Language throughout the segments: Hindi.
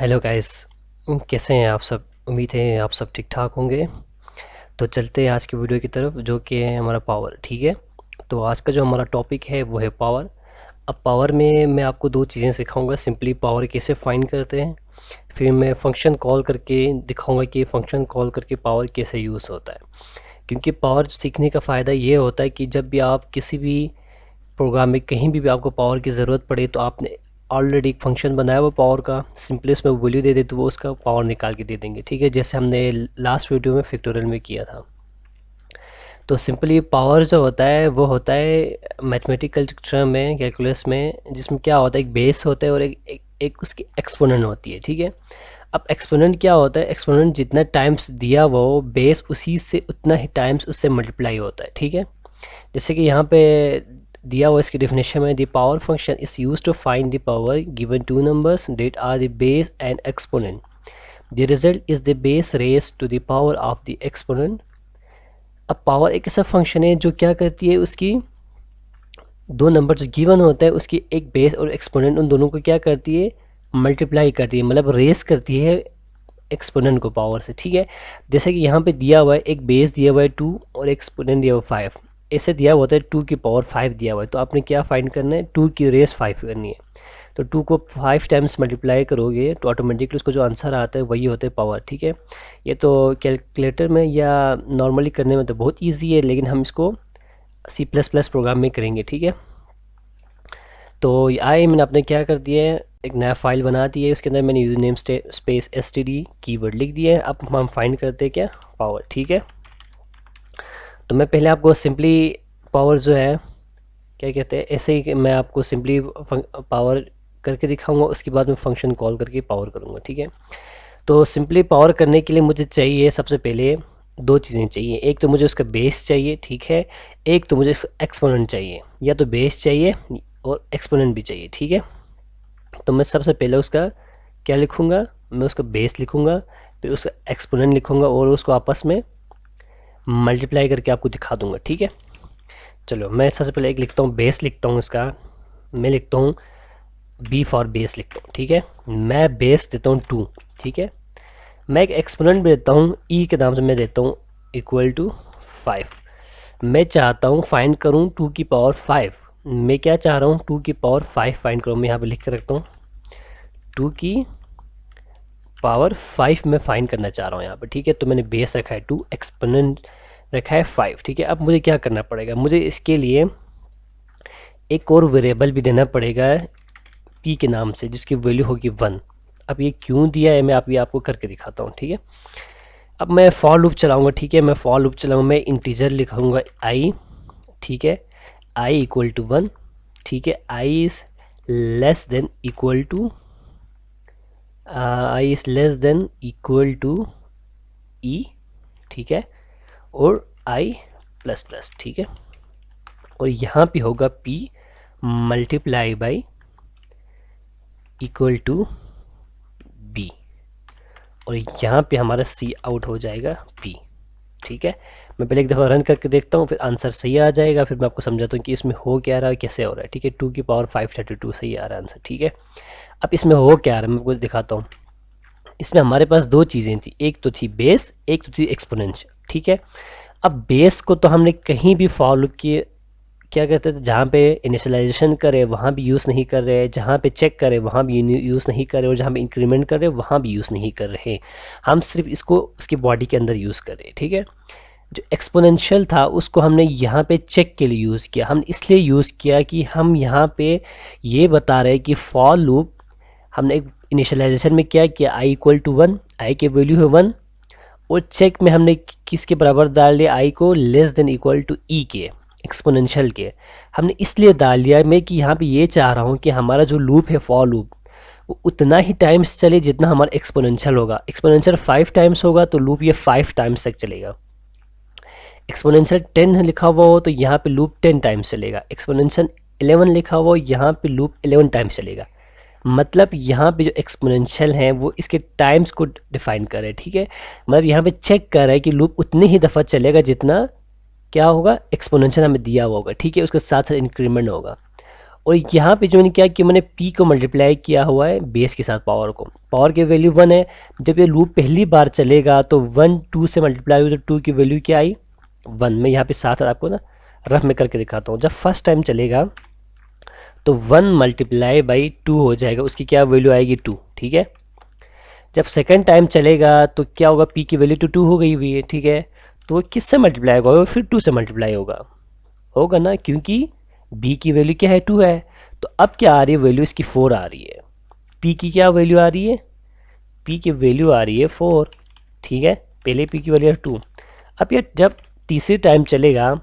हेलो गाइस, कैसे हैं आप सब। उम्मीद है आप सब ठीक ठाक होंगे। तो चलते हैं आज की वीडियो की तरफ, जो कि है हमारा पावर। ठीक है, तो आज का जो हमारा टॉपिक है वो है पावर। अब पावर में मैं आपको दो चीज़ें सिखाऊंगा, सिंपली पावर कैसे फाइंड करते हैं, फिर मैं फंक्शन कॉल करके दिखाऊंगा कि फंक्शन कॉल करके पावर कैसे यूज़ होता है। क्योंकि पावर सीखने का फ़ायदा ये होता है कि जब भी आप किसी भी प्रोग्राम में कहीं भी आपको पावर की ज़रूरत पड़े तो आपने ऑलरेडी एक फंक्शन बनाया हुआ पावर का, सिंपली उसमें वैल्यू दे दे तो वो उसका पावर निकाल के दे देंगे। ठीक है, जैसे हमने लास्ट वीडियो में फैक्टोरियल में किया था। तो सिंपली पावर जो होता है वो होता है मैथमेटिकल टर्म में, कैलकुलस में, जिसमें क्या होता है, एक बेस होता है और एक उसकी एक्सपोनेंट होती है। ठीक है, अब एक्सपोनेंट क्या होता है, एक्सपोनेंट जितना टाइम्स दिया वो बेस उसी से उतना ही टाइम्स उससे मल्टीप्लाई होता है। ठीक है, जैसे कि यहाँ पे दिया हुआ इसकी डेफिनेशन में, the power function is use to find the power given to numbers that are the base and exponent. The result is the base raise to the power of the exponent. अब पावर एक ऐसा फंक्शन है जो क्या करती है, उसकी दो नंबर जो गिवन होता है उसकी एक बेस और एक्सपोनेंट, उन दोनों को क्या करती है, मल्टीप्लाई करती है, मतलब रेस करती है एक्सपोनेंट को पावर से। ठीक है, जैसे कि यहाँ पे दिया हुआ है एक बेस दिया हुआ है 2 और एक्सपोनेंट दिया हुआ 5, ऐसे दिया हुआ होता है 2 की पावर 5 दिया हुआ है, तो आपने क्या फाइंड करना है, 2 की रेस 5 करनी है। तो 2 को 5 टाइम्स मल्टीप्लाई करोगे तो ऑटोमेटिकली उसको जो आंसर आता है वही होता है पावर। ठीक है, ये तो कैलकुलेटर में या नॉर्मली करने में तो बहुत ईजी है, लेकिन हम इसको C++ प्रोग्राम में करेंगे। ठीक है, तो मैंने अपने क्या कर दिया है, एक नया फाइल बना दी है, उसके अंदर मैंने user name space std keyword लिख दिया है। अब हम फाइंड करते हैं क्या, पावर। ठीक है, तो मैं पहले आपको सिंपली पावर जो है क्या कहते हैं, ऐसे ही मैं आपको सिंपली पावर करके दिखाऊंगा, उसके बाद मैं फंक्शन कॉल करके पावर करूंगा। ठीक है, तो सिंपली पावर करने के लिए मुझे चाहिए सबसे पहले दो चीज़ें चाहिए, एक तो मुझे उसका बेस चाहिए, ठीक है, एक तो मुझे एक्सपोनेंट चाहिए, या तो बेस चाहिए और एक्सपोनेंट भी चाहिए। ठीक है, तो मैं सबसे पहले उसका क्या लिखूँगा, मैं उसका बेस लिखूँगा, फिर उसका एक्सपोनेंट लिखूँगा और उसको आपस में मल्टीप्लाई करके आपको दिखा दूँगा। ठीक है, चलो मैं सबसे पहले एक लिखता हूँ, बेस लिखता हूँ इसका, मैं लिखता हूँ बी फॉर बेस लिखता हूँ। ठीक है, मैं बेस देता हूँ 2। ठीक है, मैं एक एक्सपोनेंट भी देता हूँ, ई के नाम से मैं देता हूँ इक्वल टू 5। मैं चाहता हूँ फाइंड करूँ 2 की पावर 5। मैं क्या चाह रहा हूँ, 2 की पावर 5 फाइंड करूँ। मैं यहाँ पे लिख के रखता हूँ 2 की पावर 5 में फाइंड करना चाह रहा हूँ यहाँ पे। ठीक है, तो मैंने बेस रखा है 2, एक्सपोनेंट रखा है 5। ठीक है, अब मुझे क्या करना पड़ेगा, मुझे इसके लिए एक और वेरिएबल भी देना पड़ेगा p के नाम से, जिसकी वैल्यू होगी 1। अब ये क्यों दिया है मैं आपको करके दिखाता हूँ। ठीक है, अब मैं फॉर लूप चलाऊंगा। ठीक है, मैं फॉर लूप चलाऊंगा, मैं इंटीजर लिखूंगा i। ठीक है, i इक्वल टू 1। ठीक है, i is less than equal to e। ठीक है, और i प्लस प्लस। ठीक है, और यहाँ पे होगा p multiply by equal to b, और यहाँ पे हमारा c आउट हो जाएगा p। ठीक है, मैं पहले एक दफ़ा रन करके देखता हूँ, फिर आंसर सही आ जाएगा, फिर मैं आपको समझाता हूँ कि इसमें हो क्या रहा है, कैसे हो रहा है। ठीक है, 2 की पावर 532 सही आ रहा है आंसर। ठीक है, अब इसमें हो क्या रहा है मैं आपको दिखाता हूँ। इसमें हमारे पास दो चीज़ें थी, एक तो थी बेस, एक तो थी एक्सपोनेंशियल। ठीक है, अब बेस को तो हमने कहीं भी फॉर लूप की क्या कहते थे, जहाँ पे इनिशियलाइजेशन करे वहाँ भी यूज़ नहीं कर रहे, जहाँ पे चेक करे वहाँ भी यूज़ नहीं कर रहे, और जहाँ पे इंक्रीमेंट कर रहे वहाँ भी यूज़ नहीं कर रहे, हम सिर्फ इसको उसकी बॉडी के अंदर यूज़ कर रहे। ठीक है, जो एक्सपोनेंशियल था उसको हमने यहाँ पे चेक के लिए यूज़ किया। हमने इसलिए यूज़ किया कि हम यहाँ पे ये बता रहे कि फॉर लूप हमने एक इनिशियलाइजेशन में क्या किया, i इक्वल टू 1, आई की वैल्यू है 1, और चेक में हमने किसके बराबर डाल दिया, i को less than equal to e के, एक्सपोनेंशियल के। हमने इसलिए डाल दिया मैं कि यहाँ पे ये चाह रहा हूँ कि हमारा जो लूप है फॉर लूप वो उतना ही टाइम्स चले जितना हमारा एक्सपोनेंशियल होगा। एक्सपोनेंशियल 5 टाइम्स होगा तो लूप ये 5 टाइम्स तक चलेगा। एक्सपोनेंशियल 10 लिखा हुआ हो तो यहाँ पे लूप 10 टाइम्स चलेगा। एक्सपोनेंशियल 11 लिखा हुआ हो यहाँ पे लूप 11 टाइम्स चलेगा। मतलब यहाँ पे जो एक्सपोनेंशियल है वो इसके टाइम्स को डिफाइन कर रहे हैं। ठीक है, मतलब यहाँ पे चेक कर रहा है कि लूप उतनी ही दफ़ा चलेगा जितना क्या होगा, एक्सपोनेंशियल हमें दिया हुआ होगा। ठीक है, उसके साथ साथ इंक्रीमेंट होगा। और यहाँ पे जो मैंने क्या किया, मैंने p को मल्टीप्लाई किया हुआ है बेस के साथ पावर को। पावर की वैल्यू 1 है। जब ये लूप पहली बार चलेगा तो 1 2 से मल्टीप्लाई हुई तो 2 की वैल्यू क्या आई 1। मैं यहाँ पे साथ आपको ना रफ में करके दिखाता हूँ। जब फर्स्ट टाइम चलेगा तो 1 मल्टीप्लाई बाई 2 हो जाएगा, उसकी क्या वैल्यू आएगी 2, ठीक है। जब सेकेंड टाइम चलेगा तो क्या होगा, p की वैल्यू तो 2 हो गई हुई है, ठीक है। तो वो किससे मल्टीप्लाई होगा, फिर 2 से मल्टीप्लाई होगा ना, क्योंकि b की वैल्यू क्या है 2 है। तो अब क्या आ रही है वैल्यू इसकी 4 आ रही है। p की क्या वैल्यू आ रही है, p की वैल्यू आ रही है 4, ठीक है। पहले p की वैल्यू है 2। अब ये जब तीसरी टाइम चलेगा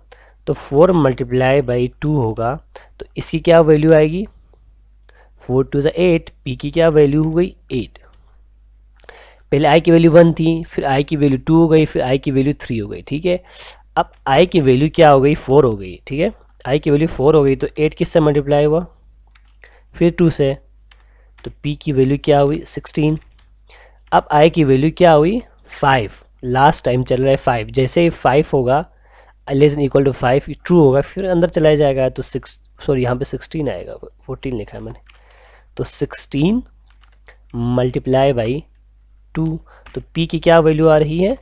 तो 4 मल्टीप्लाई बाई 2 होगा, तो इसकी क्या वैल्यू आएगी 4 2 8। p की क्या वैल्यू हो गई 8। पहले i की वैल्यू 1 थी, फिर i की वैल्यू 2 हो गई, फिर i की वैल्यू 3 हो गई, ठीक है। अब i की वैल्यू क्या हो गई 4 हो गई, ठीक है। i की वैल्यू 4 हो गई तो 8 किससे मल्टीप्लाई हुआ, फिर 2 से, तो p की वैल्यू क्या हुई 16। अब i की वैल्यू क्या हुई 5। लास्ट टाइम चल रहा है 5, जैसे ही 5 होगा less than equal to 5 true होगा, फिर अंदर चला जाएगा तो 6 सॉरी यहाँ पे 16 आएगा, 14 लिखा है मैंने। तो 16 मल्टीप्लाई बाई 2, तो p की क्या वैल्यू आ रही है,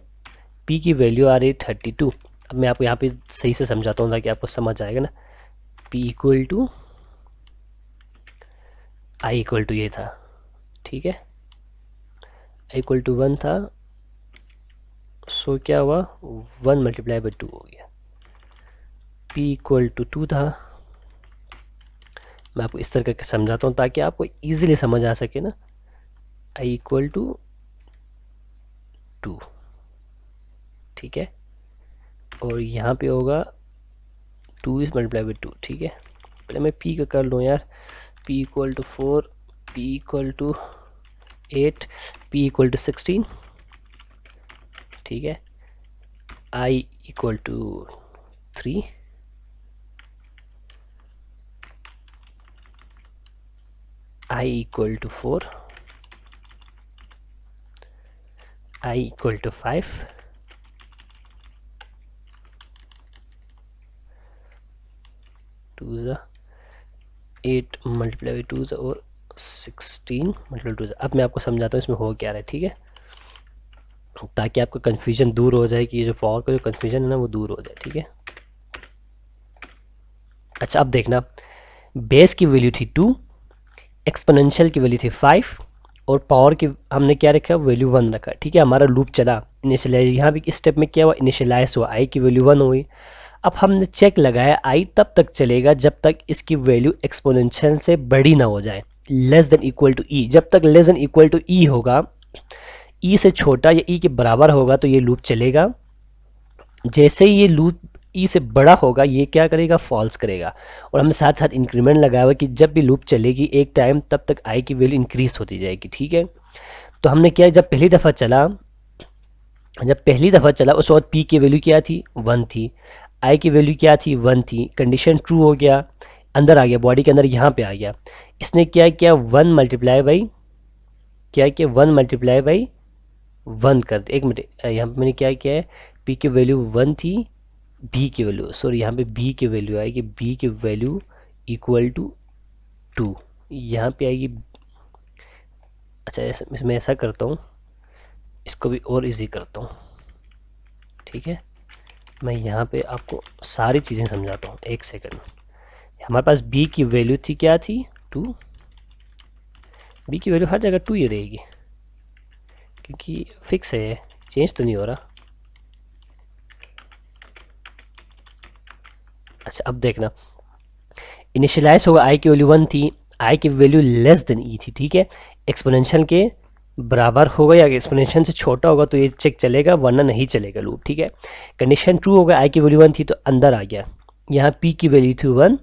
p की वैल्यू आ रही है 32। अब मैं आपको यहाँ पे सही से समझाता हूँ ताकि आपको समझ आएगा ना। p equal to I equal to ये था, ठीक है, आई इक्वल टू 1 था, सो क्या हुआ 1 मल्टीप्लाई बाई 2 हो गया। p इक्वल टू 2 था। मैं आपको इस तरह करके समझाता हूँ ताकि आपको इजीली समझ आ सके ना। i इक्वल टू 2, ठीक है, और यहाँ पे होगा 2 इज मल्टीप्लाई बाई 2, ठीक है। पहले मैं p का कर लूँ यार, p equal to 4, p equal to 8, p equal to 16, ठीक है। i equal to 3, i equal to 4, i equal to 5, two ज़ा 8 मल्टीप्लाई बाई 2 और 16 मल्टीप्लाई 2। अब मैं आपको समझाता हूँ इसमें हो क्या रहा है, ठीक है, ताकि आपका कन्फ्यूजन दूर हो जाए कि ये जो पावर का जो कन्फ्यूजन है ना वो दूर हो जाए, ठीक है। अच्छा अब देखना, बेस की वैल्यू थी 2, एक्सपोनेंशियल की वैल्यू थी 5 और पावर की हमने क्या रखा वैल्यू 1 रखा, ठीक है। हमारा लूप चला, इनिशियलाइज यहाँ भी इस स्टेप में क्या हुआ इनिशियलाइज हुआ, आई की वैल्यू 1 हुई। अब हमने चेक लगाया आई तब तक चलेगा जब तक इसकी वैल्यू एक्सपोनेंशियल से बड़ी ना हो जाए, लेस देन इक्वल टू ई। जब तक लेस देन इक्वल टू ई होगा, ई से छोटा या ई के बराबर होगा तो ये लूप चलेगा। जैसे ही ये लूप ई से बड़ा होगा ये क्या करेगा फॉल्स करेगा। और हमने साथ साथ इंक्रीमेंट लगाया हुआ कि जब भी लूप चलेगी एक टाइम तब तक आई की वैल्यू इंक्रीज होती जाएगी, ठीक है। तो हमने क्या, जब पहली दफ़ा चला उस वक्त पी की वैल्यू क्या थी 1 थी, आई की वैल्यू क्या थी 1 थी, कंडीशन ट्रू हो गया, अंदर आ गया बॉडी के अंदर, यहाँ पे आ गया। इसने क्या किया 1 मल्टीप्लाई बाई 1 कर दे। एक मिनट, यहाँ पे मैंने क्या किया है, पी की वैल्यू 1 थी, बी की वैल्यू सॉरी यहाँ पे बी की वैल्यू आएगी, बी की वैल्यू इक्वल टू 2 यहाँ पे आएगी। अच्छा मैं ऐसा करता हूँ, इसको भी और इजी करता हूँ, ठीक है। मैं यहाँ पे आपको सारी चीज़ें समझाता हूँ, एक सेकंड। हमारे पास b की वैल्यू थी क्या थी 2, b की वैल्यू हर जगह 2 ही रहेगी क्योंकि फिक्स है, चेंज तो नहीं हो रहा। अच्छा अब देखना, इनिशियलाइज होगा आई की वैल्यू 1 थी, आई की वैल्यू लेस देन ई थी, ठीक है। एक्सपोनेंशियल के बराबर होगा या एक्सपोनेंशियल से छोटा होगा तो ये चेक चलेगा वरना नहीं चलेगा लूप, ठीक है। कंडीशन ट्रू होगा, आई की वैल्यू 1 थी तो अंदर आ गया, यहाँ p की वैल्यू थी 1,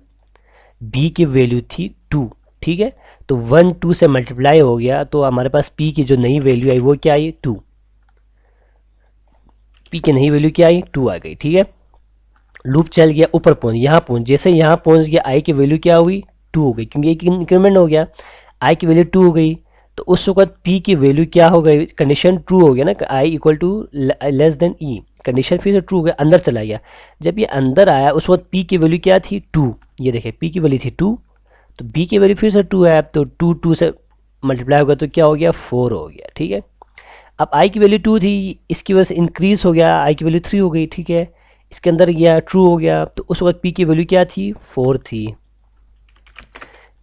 b की वैल्यू थी 2, ठीक है। तो 1 2 से मल्टीप्लाई हो गया तो हमारे पास p की जो नई वैल्यू आई वो क्या आई 2, p की नई वैल्यू क्या आई 2 आ गई, ठीक है। लूप चल गया ऊपर पहुंच, यहाँ पहुंच, जैसे यहाँ पहुंच गया आई की वैल्यू क्या हुई 2 हो गई क्योंकि एक इंक्रीमेंट हो गया, आई की वैल्यू 2 हो गई। तो उस वक्त p की वैल्यू क्या हो गई, कंडीशन ट्रू हो गया ना, I equal to less than E, condition फिर से ट्रू हो गया, अंदर चला गया। जब ये अंदर आया उस वक्त p की वैल्यू क्या थी 2, ये देखें p की वैल्यू थी 2, तो b की वैल्यू फिर से 2 है, तो 2 से मल्टीप्लाई होगा तो क्या हो गया 4 हो गया, ठीक है। अब i की वैल्यू 2 थी, इसकी वजह से इंक्रीज हो गया, i की वैल्यू 3 हो गई, ठीक है। इसके अंदर गया ट्रू हो गया, तो उस वक्त p की वैल्यू क्या थी 4 थी,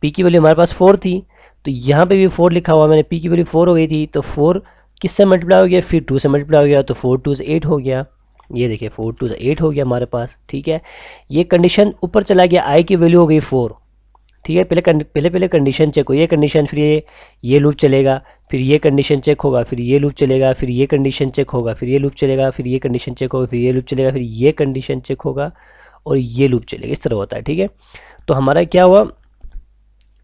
p की वैल्यू हमारे पास 4 थी, तो यहाँ पे भी 4 लिखा हुआ मैंने, p की वैल्यू 4 हो गई थी, तो 4 किससे मल्टीप्लाई हो गया, फिर 2 से मल्टीप्लाई हो गया, तो 4 2 से 8 हो गया, ये देखिए 4 2 से 8 हो गया हमारे पास, ठीक है। ये कंडीशन ऊपर चला गया, i की वैल्यू हो गई 4, ठीक है। पहले कंडीशन चेक हो, ये कंडीशन, फिर ये लूप चलेगा, फिर ये कंडीशन चेक होगा, फिर ये लूप चलेगा, फिर ये कंडीशन चेक होगा, फिर ये लूप चलेगा, फिर ये कंडीशन चेक होगा, फिर ये लूप चलेगा, फिर ये कंडीशन चेक होगा और ये लूप चलेगा, इस तरह होता है, ठीक है। तो हमारा क्या हुआ,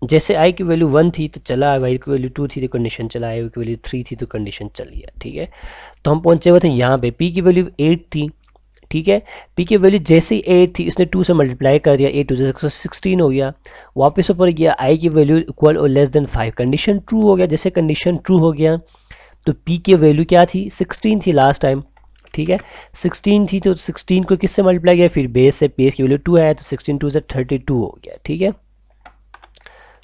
जैसे i की वैल्यू 1 थी तो चला, y की वैल्यू 2 थी तो कंडीशन चला, i की वैल्यू 3 थी तो कंडीशन चल गया, ठीक है। तो हम पहुंचे हुए थे यहाँ पे, p की वैल्यू 8 थी, ठीक है। p की वैल्यू जैसे ही 8 थी, इसने 2 से मल्टीप्लाई कर दिया, 8 2 से 16 हो गया, वापस ऊपर गया, i की वैल्यू इक्वल और लेस देन 5, कंडीशन ट्रू हो गया। जैसे कंडीशन ट्रू हो गया तो p की वैल्यू क्या थी 16 थी लास्ट टाइम, ठीक है। 16 थी तो 16 को किससे मल्टीप्लाई किया, फिर बेस से, बेस की वैल्यू 2 है तो 16 2 से 32 हो गया, ठीक है।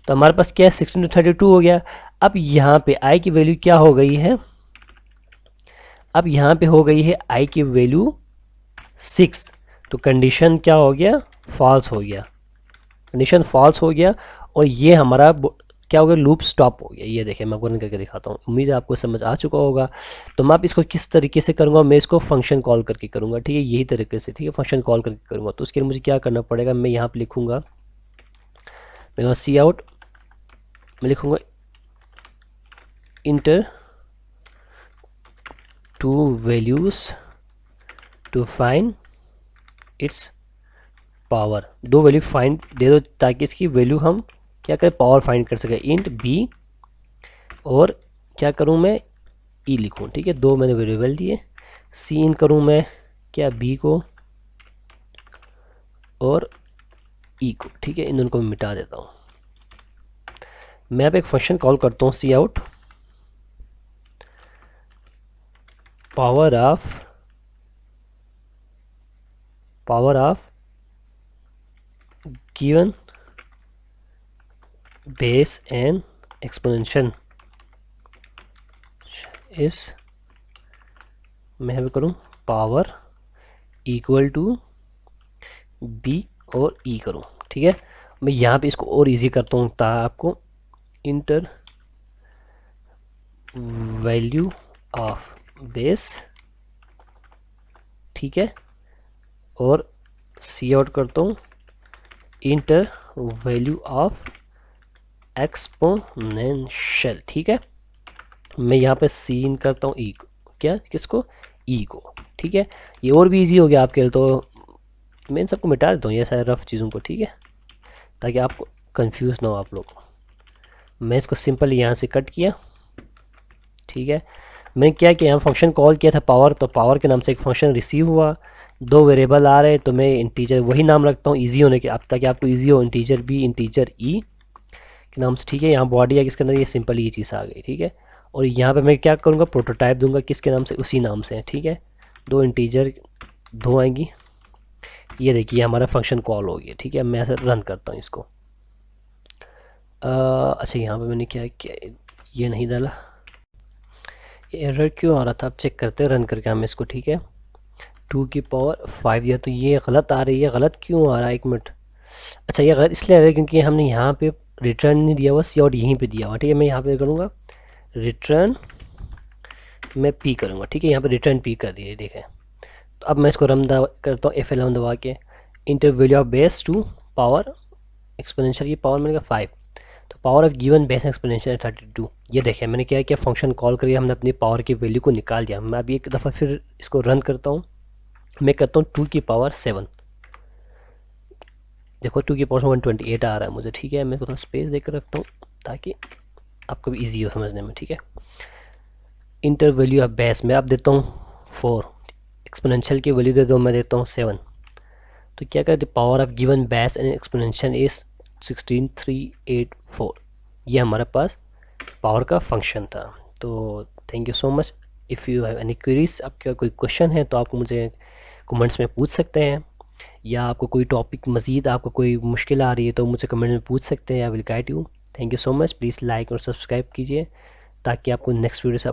तो हमारे पास क्या है 16 to 32 हो गया। अब यहाँ पे i की वैल्यू क्या हो गई है, अब यहाँ पे हो गई है i की वैल्यू 6, तो कंडीशन क्या हो गया फॉल्स हो गया, कंडीशन फॉल्स हो गया और ये हमारा क्या हो गया लूप स्टॉप हो गया। ये देखिए मैं आपको रन करके दिखाता हूँ, उम्मीद है आपको समझ आ चुका होगा। तो मैं आप इसको किस तरीके से करूँगा, मैं इसको फंक्शन कॉल करके करूँगा, ठीक है, यही तरीके से, ठीक है, फंक्शन कॉल करके करूँगा। तो उसके लिए मुझे क्या करना पड़ेगा, मैं यहाँ पर लिखूँगा, मैं सी आउट मैं लिखूँगा enter two values to find its power, दो वैल्यू फाइंड दे दो ताकि इसकी वैल्यू हम क्या करें पावर फाइंड कर सकें, इंट बी और क्या करूं मैं ई लिखूं, ठीक है। दो मैंने वेरिएबल दिए, सी इन करूं मैं क्या बी को और ई को, ठीक है, इन दोनों को मिटा देता हूं। मैं अब एक फंक्शन कॉल करता हूं C out power of given base and exponential इस, मैं यहाँ पे करूँ पावर इक्वल टू बी और ई करूँ, ठीक है। मैं यहाँ पे इसको और इजी करता हूँ ताकि आपको इंटर वैल्यू ऑफ बेस, ठीक है, और सी आउट करता हूँ इंटर वैल्यू ऑफ एक्सपोनेंशियल, ठीक है। मैं यहाँ पे सी इन करता हूँ ई को, क्या किसको ई को, ठीक है। ये और भी इजी हो गया आपके लिए, तो मैं इन सबको मिटा देता हूँ ये सारे रफ चीज़ों को, ठीक है, ताकि आपको कंफ्यूज ना हो आप लोग। मैं इसको सिंपल यहाँ से कट किया, ठीक है। मैंने क्या किया, यहाँ फंक्शन कॉल किया था पावर, तो पावर के नाम से एक फंक्शन रिसीव हुआ, दो वेरिएबल आ रहे, तो मैं इंटीजर वही नाम रखता हूँ इजी होने के, अब ताकि आपको इजी हो, इंटीजर बी इंटीजर ई के नाम से, ठीक है। यहाँ बॉडी है किसके अंदर, ये सिंपल ये चीज़ आ गई, ठीक है। और यहाँ पे मैं क्या करूँगा प्रोटोटाइप दूंगा किसके नाम से, उसी नाम से, ठीक है। दो इंटीजर दो आएंगी, ये देखिए हमारा फंक्शन कॉल हो गया, ठीक है। मैं ऐसे रन करता हूँ इसको। अच्छा यहाँ पे मैंने क्या किया, ये नहीं डाला, ये एरर क्यों आ रहा था, अब चेक करते हैं रन करके हम इसको, ठीक है। 2 की पावर 5 दिया तो ये गलत आ रही है, गलत क्यों आ रहा है, एक मिनट। अच्छा ये गलत इसलिए आ रहा है क्योंकि हमने यहाँ पे रिटर्न नहीं दिया हुआ, सी आउट यहीं पे दिया हुआ, ठीक है। मैं यहाँ पे करूँगा रिटर्न, मैं पी करूँगा, ठीक है। यहाँ पे रिटर्न पी कर दिए, देखें। तो अब मैं इसको रन करता हूँ F11 दबा के, enter value of base to power exponential, ये पावर मैंने कहा 5, तो power of given base exponential 32। ये देखें मैंने क्या किया, फंक्शन कॉल करिए, हमने अपनी पावर की वैल्यू को निकाल दिया। मैं अभी एक दफ़ा फिर इसको रन करता हूँ, मैं करता हूँ 2 की पावर 7, देखो 2 की पावर 128 आ रहा है मुझे, ठीक है। मैं थोड़ा स्पेस देकर रखता हूँ ताकि आपको भी ईजी हो समझने में, ठीक है। इंटर वैल्यू ऑफ बेस मैं अब देता हूँ 4, एक्सपोनेंशियल की वैल्यू दे दो, मैं देता हूँ 7, तो क्या करते power of given base and exponential is 16384, ये हमारे पास पावर का फंक्शन था। तो thank you so much. If you have any queries, आपका कोई क्वेश्चन है तो आप मुझे कमेंट्स में पूछ सकते हैं। या आपको कोई टॉपिक मज़ीद आपको कोई मुश्किल आ रही है तो मुझे कमेंट में पूछ सकते हैं, I will guide you. Thank you so much. Please like और सब्सक्राइब कीजिए ताकि आपको नेक्स्ट वीडियो से